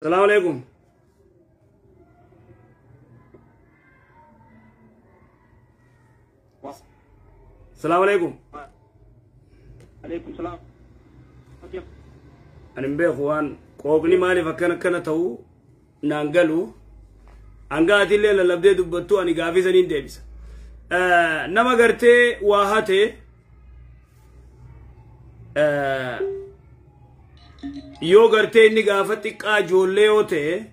السلام عليكم. السلام عليكم. عليكم السلام. أنا مبيخوان قوقني مالي فكنا كنا تو نانجلو أنجاتي اللي لبدي دبتو أني قافي سنين ديبس نما قرتي واهاتي يو قرتي إني قافتك أجولي أوتي.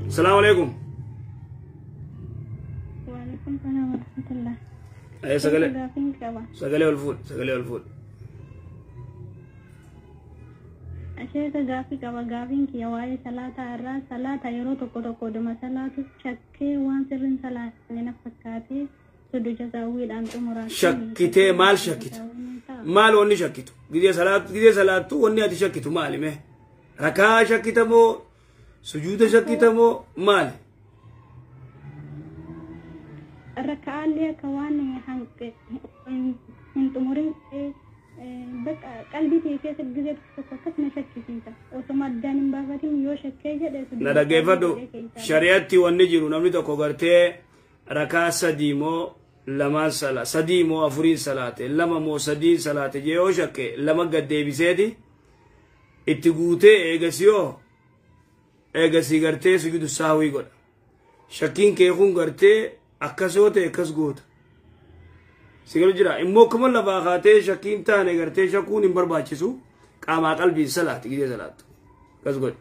السلام عليكم. وعليكم السلام ورحمة الله. أي سجلي والفول. أشياء تجافي كوا جافين كي واي صلاة الرا صلاة يرو تكو دم صلاة شكّي وان سرين صلاة لنفكاتي سدو جزاوي الأنتم مراد. شكّيته مال شكّيته مال وني شكّيته جدي صلاة تو وني أتي شكّيته مالي مه ركعة شكّيته مو سجود شكّيته مو مال. الركعة اللي كواني هنك انتمرين بس قلبي تيجي سجدت فكرت نشكي فيها وثم الدين بافتي يو شكي جد نرجع فدو شريعتي ونجرو نمني تكو غرتي ركعة سديمو لما صلاة سديمو أفرين صلاة لما مو سدين صلاة جيو شكي لما قد بيسيدي اتقوتي ايغسي غرتي سجود السهوي قد شكين كيخون غرتي أكسوته أكس قوت سيقول جرا إمو كمان لباخاتي شكين تاني غرتي شكون إمبر باچسو قاما قلبي صلاة كده صلاة كس قوت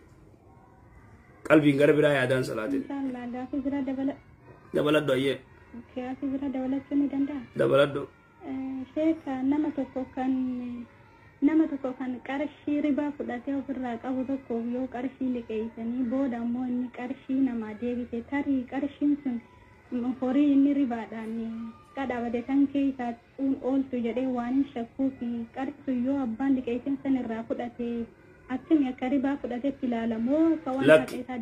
قلبي غرب براي آدان صلاة إن شاء الله دا في زرا دبلت دو أيه كيا في زرا دبلت شنو دندا دبلت دو شيخ نما تكو كان كارشي ربا فداتي وفراق أبو تكو يو كارشي لكيسني بود أمو إني كارشي نما ديبي تاري كارشين سن مخوري إني ربا داني kada wade kan ke sa all to jade wani shakku fi kartu yo abban de kai sen ra fudate atin ya kariba fudate filala mo kawan ta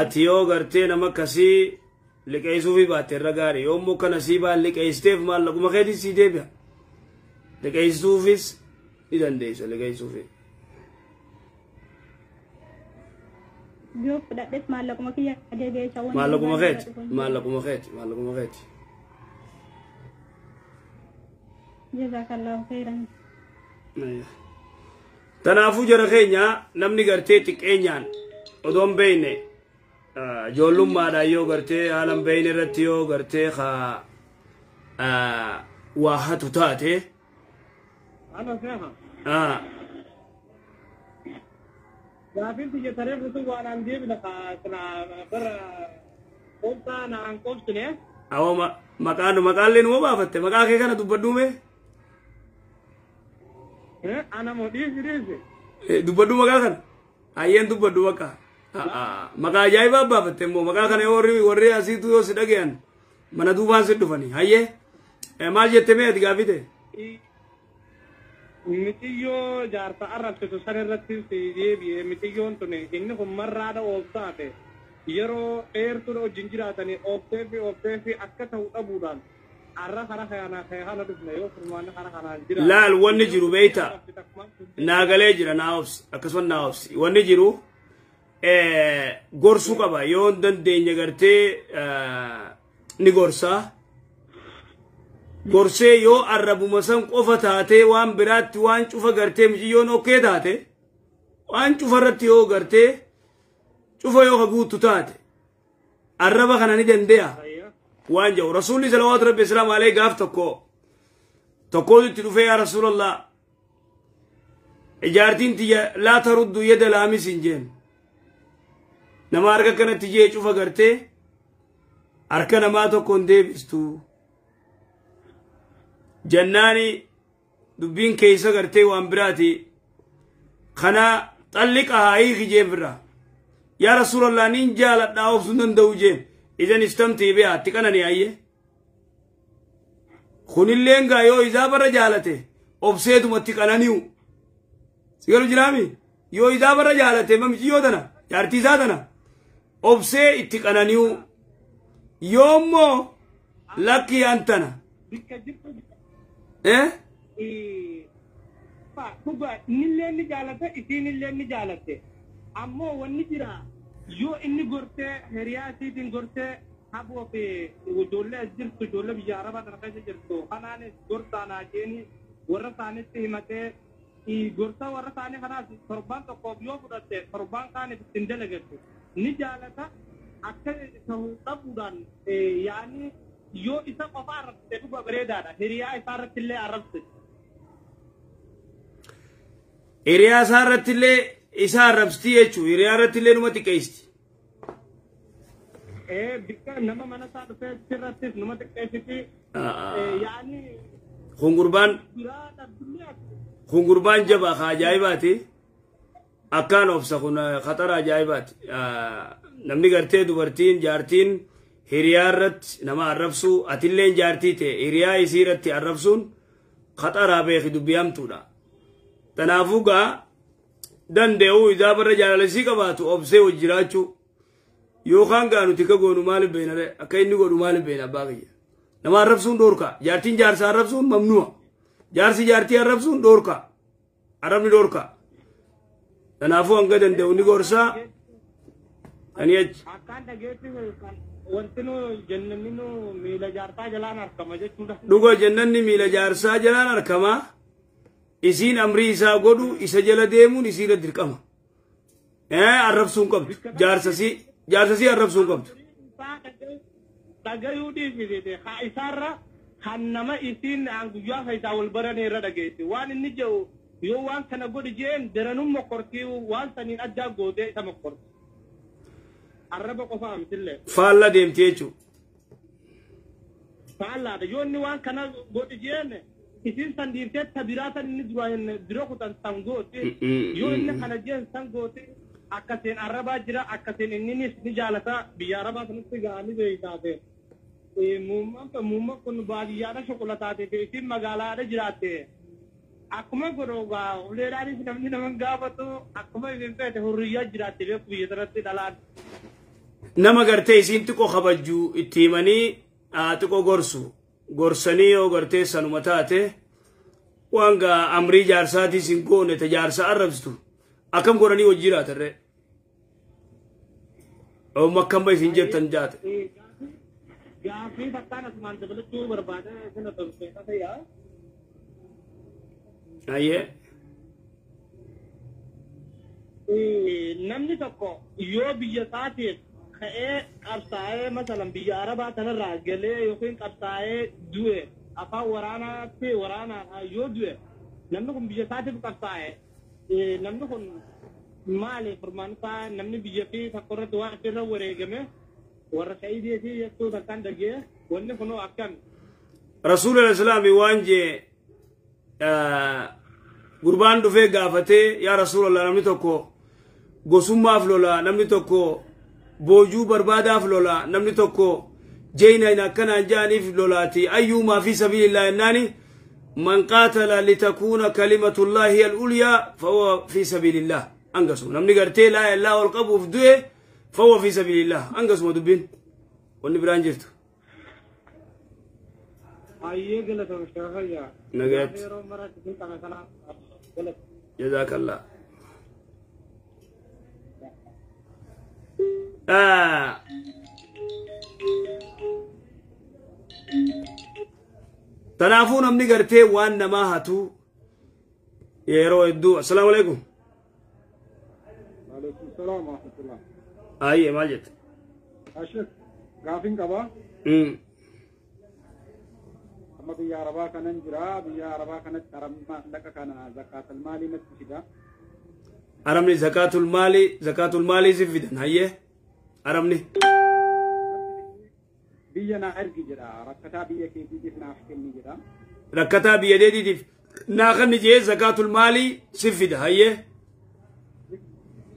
atiyo garte na makasi likay sufi ba terragari yo mo kana siba likay stef mal laguma khedi si debya likay sufis idan de so likay sufi yo fudate mal laguma kiya debe chawon mal laguma kheti جزاك الله خيرا. تنافو جرى خينيا نمني غرتي تكينيان ودوم بيني جولم ما دا يو غرتي عالم بيني رتيو غرتي خا واحد تاتي أنا فيها. يا بنتي جتري بتو وانا ندي بلقا كنا بر قلتا أنا أنكوب سنة. أو مكان لين مو بافته مكان كي كنا تبدومه أنا مودي dubbaddu maqaa kana hayyeen dubbaddu bakka maqaa ajaa'ibaa baafatte immoo maqaa kana warri asiitu yoo si dhagayan mana duubaan si dhufani hayyee maal jette mee ati gaafite mitiyyoo jaarsa arrabsitu san irratti si deebi'e mitiyyoon tun inni kun marraadha ooftaate yeroo dheertuu wajjin jiraatanii ooftee fi akka ta'u dhabuudhaan لا الوني جرو بيتا ناقلي جرا ناوبس أكسون ناوبس وني جرو غورسو كبا يون دن دين جرتي نغورسا غورسي يو عربو مسام قفا تاتي وان برات وان شوفا جرتي مجي يون اوكي تاتي وان شوفا رتي يو جرتي شوفا يو خغوتو تاتي عربا خناني دنديا وانجو رسولي صلوات ربي السلام عليه قاف تقول تلوفي يا رسول الله إجارتين تيجي لا تردوا يد لامس إنجين نما أركا كانت تيجي شوفا قرتي أركا نما تكون دي بستو جناني دبين كيسا قرتي وانبراتي خنا طلق هاي خجي برا يا رسول الله نين جالت ناوف سنن دوجين إذن استمتي بها تكنني أيه خون اللينغا يو إذا برا جالته أبسيد متكننيو سيقولوا جرامي يو إذا برا جالته ممشي يودنا يارتي زادنا أبسي اتكننيو يومو لكي أنتنا إيه tokkoffaa dhugaa innillee ni jaalata isiinillee ni jaalatte ammoo wanni jira yoo inni gortee hiriyaa isiitiin gortee haboo fi ijoollee jirtu ijoollee biyya arabaa tarkaasa jirtu kanaanis gorsaanaa jeeni warra isaanitti himatee gorsa warra isaanii kanaas torbaan tokkoof yoo fudhatte torbaan kaaniif ittiin dalagattu ni jaalata akka ta'uu dhabuudhaan yaani yoo isa qofaa arrabsite dhuga bareedaadha hiriyaa isaa irratti illee arrabsite. Hiriyaa isaa irratti illee isa arrabsiti jechuun hiriyaa irratti illee numa xiqqeesti. Bikka nama mana isaa dhufee sirrattis numa xiqqeessiti yaani. Kungurbaan jabaa ka ajaa'ibaati akkaan obsa kun khatara ajaa'ibaati namni gartee dubartiin jaartiin hiriyaa irratti nama arrabsuu atilleen jaartii ta'e hiriyaa isii irratti arrabsuun khataraa beeki dubbi'amtuudha. Kanaafuu gaa danda'uu isaa barra jaalallisii qabaatu obsee wajji jiraachuu yookaan gaa nuti ka goonu maaliif beena akka inni godhu maaliif beena abbaa kiyya. Nama arrabsuun dhoorka jaartiin jaarsa arrabsuun mamnu'a jaarsi jaartii arrabsuun dhoorka arrabni dhoorka. Kanaafuu hanga danda'u ni gorsaa ani achi. Akkaan dhageetti wanti nu jannanni nu miila jaarsaa jalaan harkama jechuudha. Dhuga jannanni miila jaarsaa jalaan harkama isiin amrii isaa godhu isa jala deemuun isii irratti dirqama. Arrabsuun qabdu jaarsasii arrabsuun qabdu. Dhagayuu dhiisite haa isaarra kan nama isiin guyyaa faayidaa wal baranii irra dhageessi waan inni jedhu yoo waan kana godhi jeen daranuu mokkortii waan saniin addaa gootee isa mokkorti. Arraba qofaa mitillee. Faallaa deemti jechuudha. Faallaadha yoo inni waan kana godhi jeen isin san dhiirtee tabiraa san inni dura kutan san goote yoo inni kana jeen san goote akkasiin arrabaa jira akkasiin inninis ni jaalata biyya arabaa sanatti ga'anii beeytaate. Muummaa kun baadiyyaadha shokolataate isin magaalaadha jiraatte. Akkuma godhoogaa uleedhaanis namni nama gaafatu akkuma isin feete hurriyyaa jiraatte beeku biyya sanatti dhalaan. Nama gartee isiin xiqqoo kabajjuu itti himanii xiqqoo gorsanii yoo gartee sanuma taate waan gaa amrii jaarsaatis hin goone ta jaarsa arrabsitu akkam godhanii wajji jiraatarree. Makkamba isin jettan jaate. Gaaffii fakkaan asumaan dabalachuu barbaada kana tolfeeta ta'aa. Ayyee. Namni tokko yoo biyya isaatiif ka'ee qabsaa'ee masalan biyya arabaa tanarraa galee yookiin qabsaa'ee du'e afaan waraanaatti waraanaan yoo du'e namni kun biyya isaatiif qabsaa'e namni kun maali furmaanfaa namni biyya fi tokko irratti waan irra wareegame warra shahiidii fi jechuu takkaan dhagee wanni kunoo akkam. Rasuulul Islaamii waan jee gurbaan dhufee gaafatee yaa Rasuulallah namni tokko gosummaaf lola namni tokko boojuu barbaadaaf lola namni tokko jeyna akkanaan jaaniif lolaati ayyumaa fi sabiilillah ennaani man qaatala litakuuna kalimatullahi al-ulyaa fahuwa fi sabiilillah angasu namni gartee laa ilaaha illa ol qabuuf du'e fahuwa fi sabiilillah angasuma dubbiin wanni biraan jirtu. Ayyee galatoomaa shafayyaa. Nagaat. Jazakallah. Tanaafuu namni gartee waan namaa hatu yeroo hedduu assalaamu alaikum. Waalaikum salaam wa rahmatullah. Ayyee maal jette? Ashik gaafin qabaa. Amma biyya arabaa kanan jira biyya arabaa kanatti aramma laqa kana zakaatul maalii natti fida. Aramni zakaatul maalii si fidan hayyee aramni. Biyya na ergi jedha rakkataa biyya keetiitiif naaf kenni jedha. Rakkataa biyya keetiitiif naa kenni jee zakaatul maalii si fida hayyee.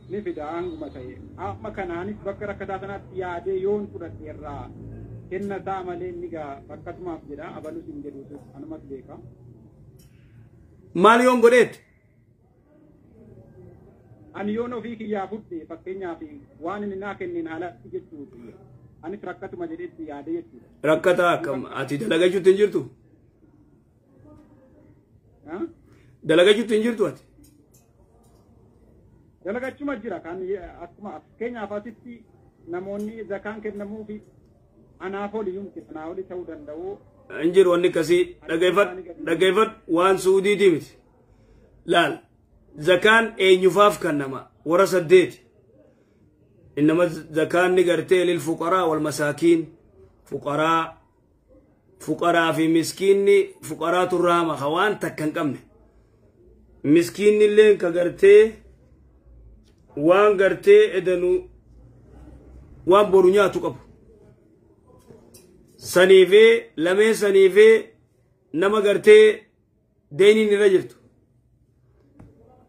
Ni fida hanguma ta'e amma kanaanis bakka rakkataa sanatti yaadee yoon fudhadhe irraa kenna ta'a malee inni gaa akkasumaaf jedha abalus hin jedhu anumas beeka. Maal yoon godheetti? Ani yoon ofii kiyyaa fudhe fakkeenyaaf waan inni naa kennin haalatti jechuuti. Anis rakkatuma jedhetti yaade jechuudha. Rakkataa akkam ati dalagachuutti hin jirtu? dalaga juttu hin jirtu ati dalagachuma jira kan akkuma keenyaaf asitti namoonni zakaan kennamuu fi anaaf oli yumti anaa oli ta'uu danda'u hin jiru wanni akkasii dhaggeeffadhu waan suudiitii miti laal zakaan eenyufaaf kannama warra saddeeti innama zakaan ni gartee lilfuqaraa walmasaakiin fuqaraa fi miskiinni fuqaraa turraama ka waan takka hin qabne miskiinni illee ka gartee waan gartee edanu waan boru nyaatu qabu saniifee lamee saniifee nama gartee deeniin irra jirtu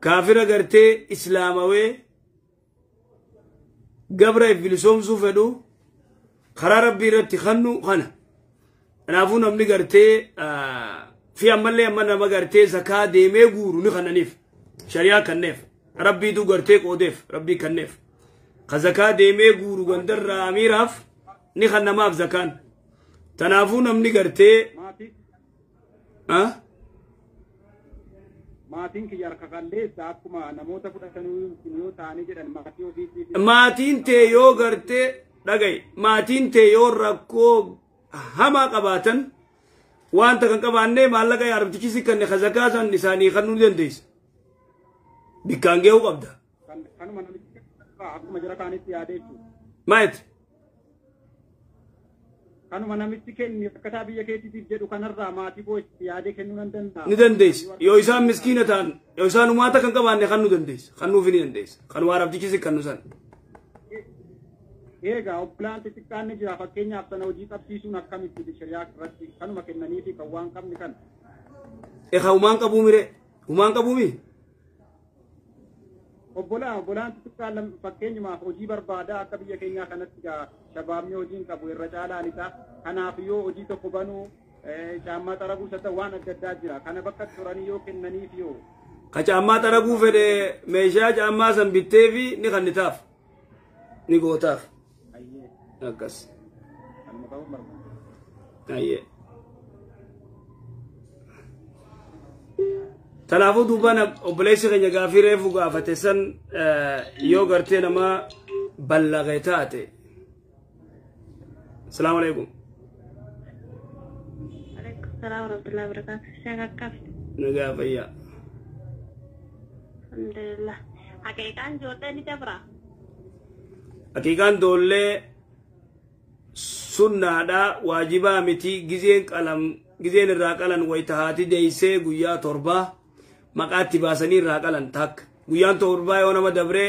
kaafira gartee islaamawee gabra bilisoomsuu fedhu karaa rabbii irratti kannu kana kanaafuu namni gartee fi ammallee amma nama gartee zakaa deemee guuru ni kannaniif shariyaa kanneef rabbiitu gartee qoodeef rabbii kanneef ka zakaa deemee guuru gandarraa amiiraaf ni kannamaaf zakaan tanaafuu namni gartee maatiin kiyya harka qalleessa akkuma namoota fudhatanii yoo ta'anii jedhan maatii ofiitii maatiin tee yoo gartee dhagaye maatiin tee yoo rakkoo hamaa qabaatan wanta kan qabaanne maallaqa yaarabtichi si kanne zakaa san isaanii kannuu ni dandeessa bikkaan geewu qabda kanuma namichi akkuma jira kaanitti yaadeechu maayet kanuma namichi kenni akkataa biyya keetiitiif jedhu kanarraa maatii koo yaadee kennuu nan danda'a ni dandeessa yoo isaan miskiina ta'an yoo isaan umaata kan qabaanne kannuu dandeessa kannuufi ni dandeessa kanuma yaarabtichi si kannu san eegaa obbolaan xixiqqaan ni jira fakkeenyaaf sana hojii qabsiisuun akkamitti shariyaa irratti kanuma kennanii fi kan waan qabni kan humaan qabuu mire humaan qabuu mi obbolaan xixiqqaan fakkeenyumaaf hojii barbaadaa akka biyya keenyaa kanatti shabaabni hojiin qabu irra caalaan isaa kanaaf yoo hojii tokko banuu caammaa xaraguu isa waan adda addaa jira kana bakka turanii yoo kennaniif yoo ka caammaa xaraguu fedhe meeshaa caammaa san bittee fi ni kannitaaf ni gootaaf akkas ayyee tanaafuu duubaan obboleessi keenya gaafii reefu gaafate san yoo gartee nama ballaqee taate asalaamu alaikum السلام ورحمة الله وبركاته. شكرا كيف؟ نقافيا. الحمد لله. حقيقة جورداني تبرا. حقيقة دولة سنة دا واجبا متي جزين الراقلن ويتهاتي ديسي قويا تربا مقاتي باسني الراقلن تاك قويا تربا يونما دبري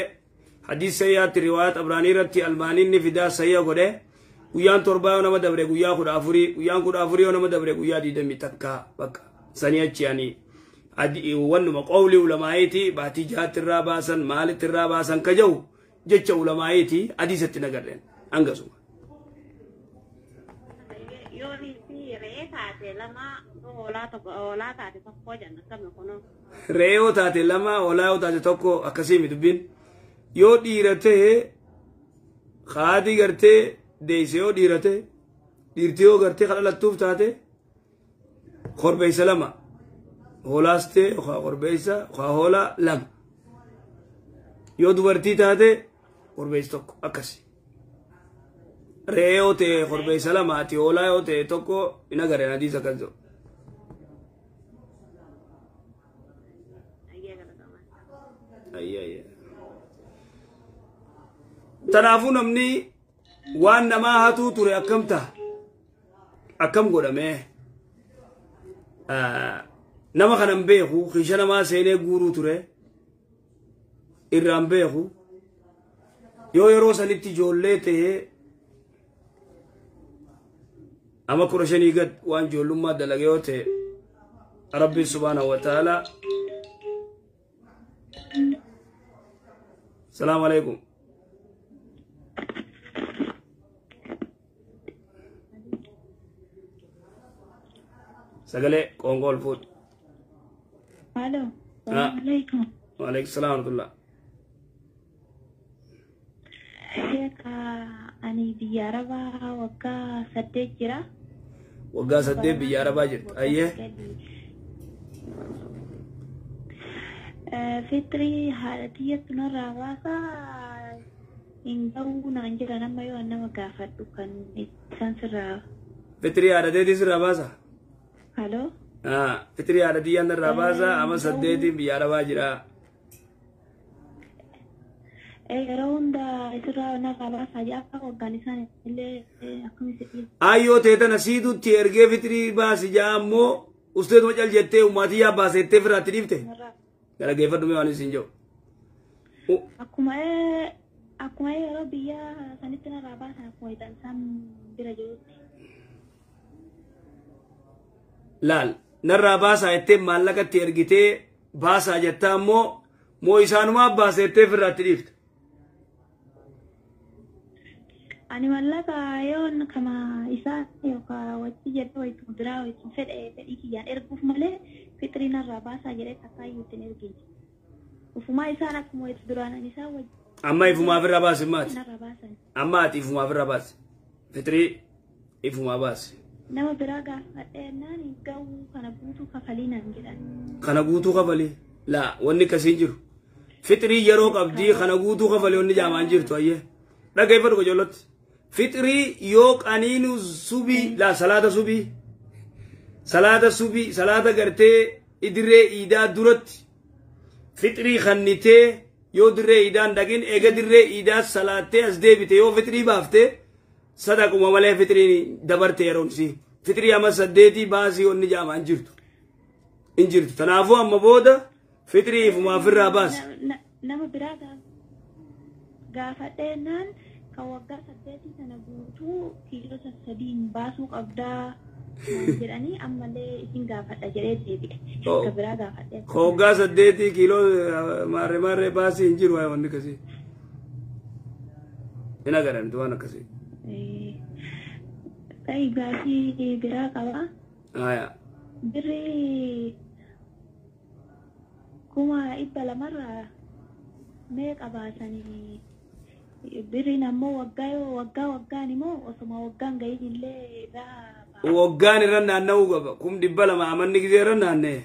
حديث سيئات روايات أبراني رتي ألماني نفدا سيئة قده guyaan torba yoo nama dabre guyyaa kudha afurii yoo nama dabre guyyaa 20 takka bakka sanii achi yani wannuma qawli ulamaayiti baatii jaatirraa baasan maalitirraa baasan ka jahu jecha ulamaayiti hadiisatti nagarreen hangasuma re'ee yoo taate lama hoolaa yoo taate tokko akkasii dubbiin yoo dhiiratee haadhi gartee deeseo dhiirate dhiirtiyoo gartee kadhalattuuf taate korbeeysa lama hoolaaste okaa korbeeysa okaa hoolaa lama yoo dubartii taate korbeeysa tokko akkasi re'ee yoo ta'e korbeeysa lama ati hoolaa yoo ta'e tokko hin agarreen hadiis akkas jedhu tanaafuu namni waan namaa hatuu ture akkam godhame nama kanan beeku kisha namaa seenee guuruu ture irraan beeku yoo yeroo sanitti ijoollee ta'ee ama 15 gad waan ijoollummaa dalage yoo ta'e rabbi subhanahu wa ta'ala salaamu alaikum سجلة كونغول فود. الو السلام عليكم. وعليكم السلام ورحمة الله. هيك أنا بياربا وقا سديت جرا. وقا سديت بياربا جرت أيه. fitrii haadhatiyyaatu narraa baasaa hin ga'uu naan jira nama yoo nama gaafadhu kan isaan sirraa. Fitrii haadhateetii sirraa baasa? Haloo? Fitrii haadhatiyyaan narraa baasa ama 8 biyya Arabaa jira. Yeroo hunda isirraa narraa baasaa jaafa waggaan isaan illee akkamitti. Ayyoo teetana siidutti ergee fitrii baasi jaa ammoo usteetuma cal jettee ummaatii baasettee firaatti dhiifte. Gara geeffadhu waan isin jiru. Akkuma yeroo biyya sanitti narraa baasan akkuma isaan bira jirutti. Laal narraa baasaa jettee maallaqatti ergitee baasaa jettaa ammoo moo isaanumaa baasettee firaatti dhiifte. Ani mallaqa yoon kama isaa yookaan wajji jedhee wayituma biraa wayituma fedhii kiyyaan erguuf malee fitrii narraa baasaa jedhee takkaayyuutti hin ergine. Ufumaa isaan akkuma wayitu duraan isaa wajji. Amma ifumaaf irra baasi maati? Amma ati ifumaaf irra baasi. Fitrii ifumaa baasi. Nama biraa gaafadhee naan ga'uu kana guutuu kafalii naan jedhan. Kana guutuu kafalii? Laa wanni akkasiin jiru. Fitrii yeroo qabdii kana guutuu kafalii wanni jaamaan jirtu ayyee. Dhaggeeffadhu qocollotti. Fitrii yoo qaniinu subii laa salaata subii. Salaata subii salaata gartee idirree iidaa duratti. Fitrii kannitee yoo dirree iidaan dhaqin eega dirree iidaa salaattee as deebite yoo fitrii baaftee sadaquma malee fitrii dabarte yeroonsi. Fitrii amma 8 baasii wanni jaamaan jirtu. In jirtu. Kanaafuu amma booda fitrii ifumaaf irraa baasi. Nama biraa gaafadhee naan kan waggaa 8 sana guutuu kiiloo 3 baasuu qabdaa jedhanii ammallee isin gaafadha jedhee deebi'e. Kan biraa gaafadhee. Waggaa 8 kiiloo marree baasii hin jiru wanni akkasii. Hin agaranitu waan akkasii. Kai gaafii biraa qaba. Birrii 200,000 meeqa baasanii birriin ammoo waggaan immoo osuma waggaan gahin illee irraa waggaan irra naanna'uu qaba. 200,000 amanni gisee irra naanna'e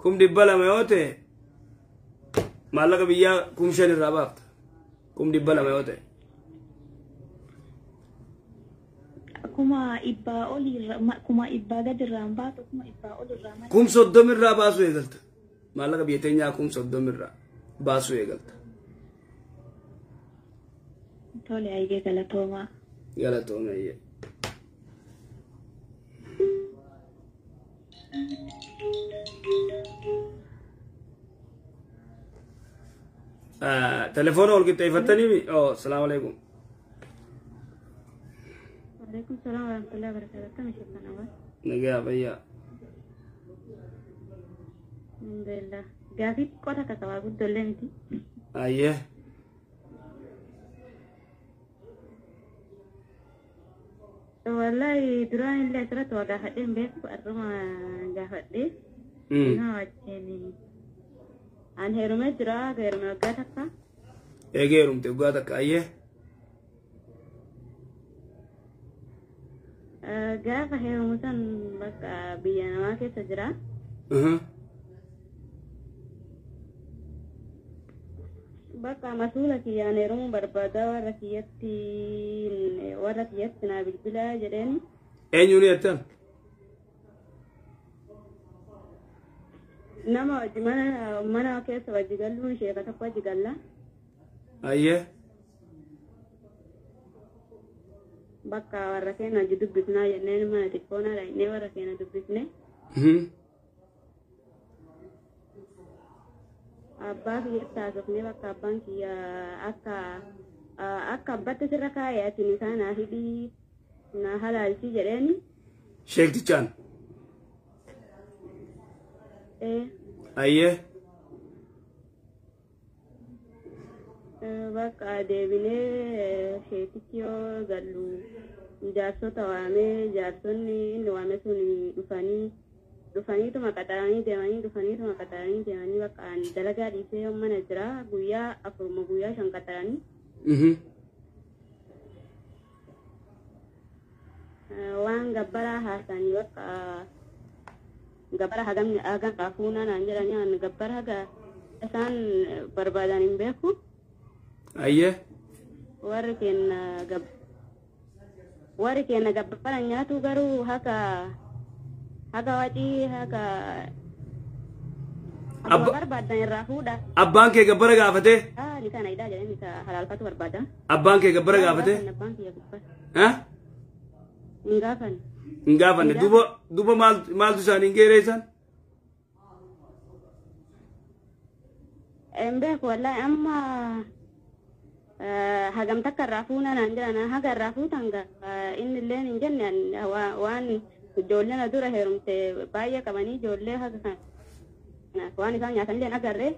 200,000 yoo ta'e maallaqa biyyaa 5,000 irraa baafta. 200,000 yoo ta'e. Kuma ibbaa olirraa kuma ibbaa gadirraan baatu kuma ibbaa olirraa. 30 irraa baasuu eegalta. Maallaqa biyya teenyaa 30 irraa baasuu eegalta. Tole ayyee galatoomaa. Galatooma ayyee. Telefoona ol qixxeeffattanii salaamu alaikum. Waalaikum salaam wa rahmatullahi wa barakatuh. Nagaa fayyaa. Alhamdulillah. Gaafii qota kakabaa guddollee miti. Ayyee. Wallahi duraan illee asirratti waa gaafadhee hin beeku arruma gaafadhee. Nama wajjin an heerumee jira heerume waggaa takka. Eegee heerumte waggaa takka ayyee. Gaafa heerumu san bakka biyya namaa keessa jira. Bakka masuula kiyyaan heerumuu barbaada warra kiyyatti naa bilbilaa jedheen. Eenyuun jettan? Nama wajji mana keessa wajji galluun sheeka tokko wajji galla. Ayyee. Bakka warra keenya wajji dubbisnaa jenneen mana xiqqoonaa dhaynee warra keenya dubbisne. Abbaa kiyyaatti haasofnee bakka abbaan kiyya akka abbatti sirra kaa'ee atiin isaan hidhii na halaalchi jedheeni. Sheektichaan. Ayyee. Bakka deebinee sheetichi yoo gallu jaarsota waamee jaarsonni inni waame sun dhufaniituma qaxaranii deemanii bakka dalagaa dhiisee yoo mana jira guyyaa 4 guyyaa 5 qaxaranii. Waan gabbaraa haasanii bakka gabbara hagam qaafuuna naan jedhanii waan gabbara haga isaan barbaadan hin beeku. Ayyee. Warri keenya gabbara nyaatu garuu haka wacii haka barbaadan irraa fuudha. Abbaan kee gabbara gaafate? Ni kana idaa jedhanii isa halaalfatu barbaada. Abbaan kee gabbara gaafate? Abbaan kiyya gabbara. Hin gaafanne. Duba maaltu isaanii hin geereessan? En beeku wallahi amma hagam takka irraa fuuna naan jedhan haga irraa fuutan inni illee hin jenne waan ijoolleen dura heerumte baay'ee qabanii ijoollee haga kana waan isaan nyaatan illee agarree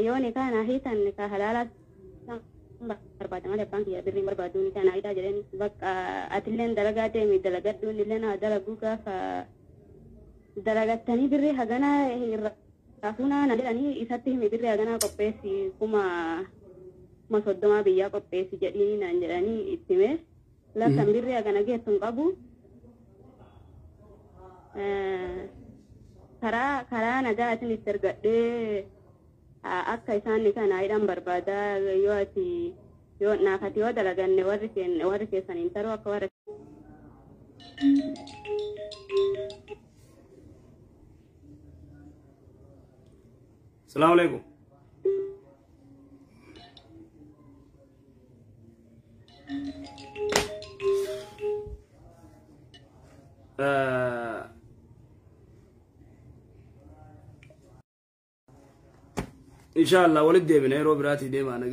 yooni kana hiitan ka halaalaa barbaada malee abbaan kiyya birriin barbaadu ni kana hiitaa jedheen bakka atilleen dalagaa deemi dalagadhu inni illee na dalaguu gaafa dalagattanii birrii hagana Rafuna na jedhanii isatti himi birrii haganaa qopheessi kuma soddoma biyyaa qopheessi jedhanii naan jedhanii itti hime lakkan birrii hagana geessu hin qabu karaa nagaatiin itti ergadhee akka isaan kana hidhan barbaada yoo naafati yoo dalaganne warri keessaniin taruu akka warra السلام عليكم. إن شاء الله ولد دي من هيرو براتي دي ما أنا